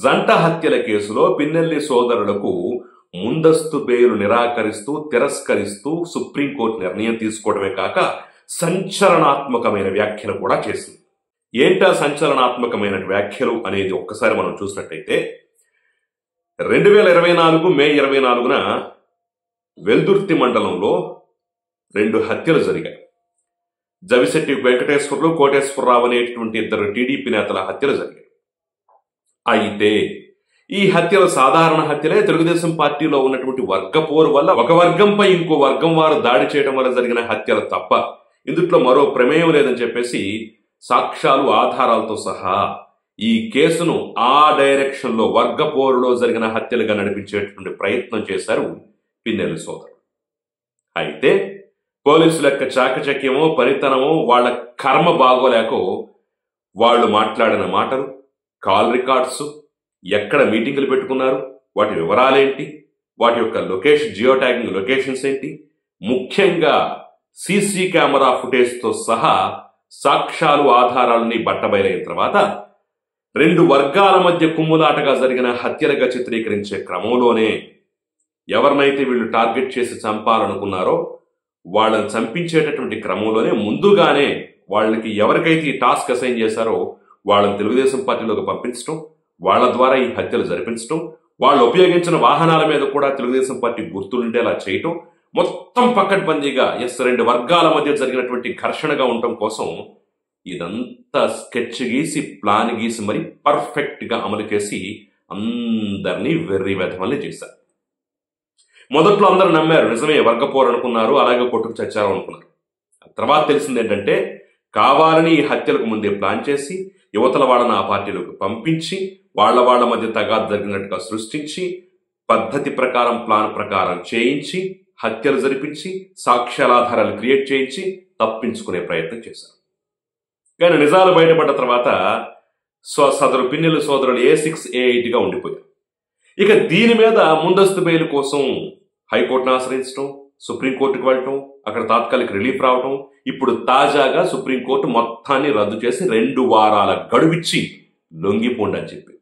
జంట హత్యల కేసులో పిన్నెల్లి సోదరులకు ముందస్తు బెయిల్ నిరాకరిస్తూ తిరస్కరిస్తూ సుప్రీంకోర్టు నిర్ణయం తీసుకోవడమే కాక సంచలనాత్మకమైన వ్యాఖ్యలు కూడా చేసింది. ఏంటా సంచలనాత్మకమైన వ్యాఖ్యలు అనేది ఒక్కసారి మనం చూసినట్టయితే 2024 మే 24న వెల్దుర్తి మండలంలో 2 హత్యలు జరిగాయి. జవిశెట్టి వెంకటేశ్వర్లు, కోటేశ్వరరావు అనేటువంటి 2 టీడీపీ నేతల హత్యలు జరిగాయి. అయితే ఈ హత్యలు సాధారణ హత్యలే. తెలుగుదేశం పార్టీలో ఉన్నటువంటి వర్గపోరు వల్ల ఒక వర్గంపై ఇంకో వర్గం వారు దాడి చేయడం వల్ల జరిగిన హత్యలు తప్ప ఇందుట్లో మరో ప్రమేయం లేదని చెప్పేసి సాక్ష్యాలు ఆధారాలతో సహా ఈ కేసును ఆ డైరెక్షన్ లో వర్గపోరులో జరిగిన హత్యలుగా నడిపించేటువంటి ప్రయత్నం చేశారు పిన్నెల్లి సోదరులు. అయితే పోలీసుల యొక్క చాకచక్యమో పనితనమో వాళ్ళ కర్మ బాగోలేకో వాళ్ళు మాట్లాడిన మాటలు, కాల్ రికార్డ్స్, ఎక్కడ మీటింగులు పెట్టుకున్నారు, వాటి వివరాలేంటి, వాటి యొక్క లొకేషన్, జియో ట్యాగింగ్ లొకేషన్స్ ఏంటి, ముఖ్యంగా సీసీ కెమెరా ఫుటేజ్తో సహా సాక్ష్యాలు ఆధారాలని బట్టబయలైన తర్వాత 2 వర్గాల మధ్య కుమ్ములాటగా జరిగిన హత్యలుగా చిత్రీకరించే క్రమంలోనే ఎవరినైతే వీళ్ళు టార్గెట్ చేసి చంపాలనుకున్నారో వాళ్ళని చంపించేటటువంటి క్రమంలోనే ముందుగానే వాళ్ళకి ఎవరికైతే ఈ టాస్క్ అసైన్ చేశారో వాళ్ళని తెలుగుదేశం పార్టీలోకి పంపించడం, వాళ్ళ ద్వారా ఈ హత్యలు జరిపించడం, వాళ్ళు ఉపయోగించిన వాహనాల మీద కూడా తెలుగుదేశం పార్టీ గుర్తుండేలా చేయటం, మొత్తం పక్కడ్బందీగా 2 వర్గాల మధ్య జరిగినటువంటి ఘర్షణగా ఉండటం కోసం ఇదంతా స్కెచ్ గీసి ప్లాన్ గీసి మరి పర్ఫెక్ట్ గా అమలు చేసి అందరినీ వెర్రి వెధమల్ని చేశారు. మొదట్లో అందరూ నమ్మారు, నిజమే వర్గపోరు అనుకున్నారు, అలాగే కొట్టుకు చచ్చారు అనుకున్నారు. తర్వాత తెలిసింది ఏంటంటే కావాలని ఈ హత్యలకు ముందే ప్లాన్ చేసి యువతల వాళ్ళని ఆ పార్టీలోకి పంపించి వాళ్ళ మధ్య తగాదు జరిగినట్టుగా సృష్టించి పద్ధతి ప్రకారం ప్లాన్ ప్రకారం చేయించి హత్యలు జరిపించి సాక్ష్యాలాధారాలు క్రియేట్ చేయించి తప్పించుకునే ప్రయత్నం చేశారు. కానీ నిజాలు బయటపడ్డ తర్వాత సదరు పిన్నెల్లి సోదరులు A6, A8 గా ఉండిపోయారు. ఇక దీని మీద ముందస్తు బెయిల్ కోసం హైకోర్టును ఆశ్రయించడం, సుప్రీంకోర్టుకు వెళ్ళటం, అక్కడ తాత్కాలిక రిలీఫ్ రావటం, ఇప్పుడు తాజాగా సుప్రీంకోర్టు మొత్తాన్ని రద్దు చేసి 2 వారాల గడువిచ్చి లొంగిపోండి అని చెప్పి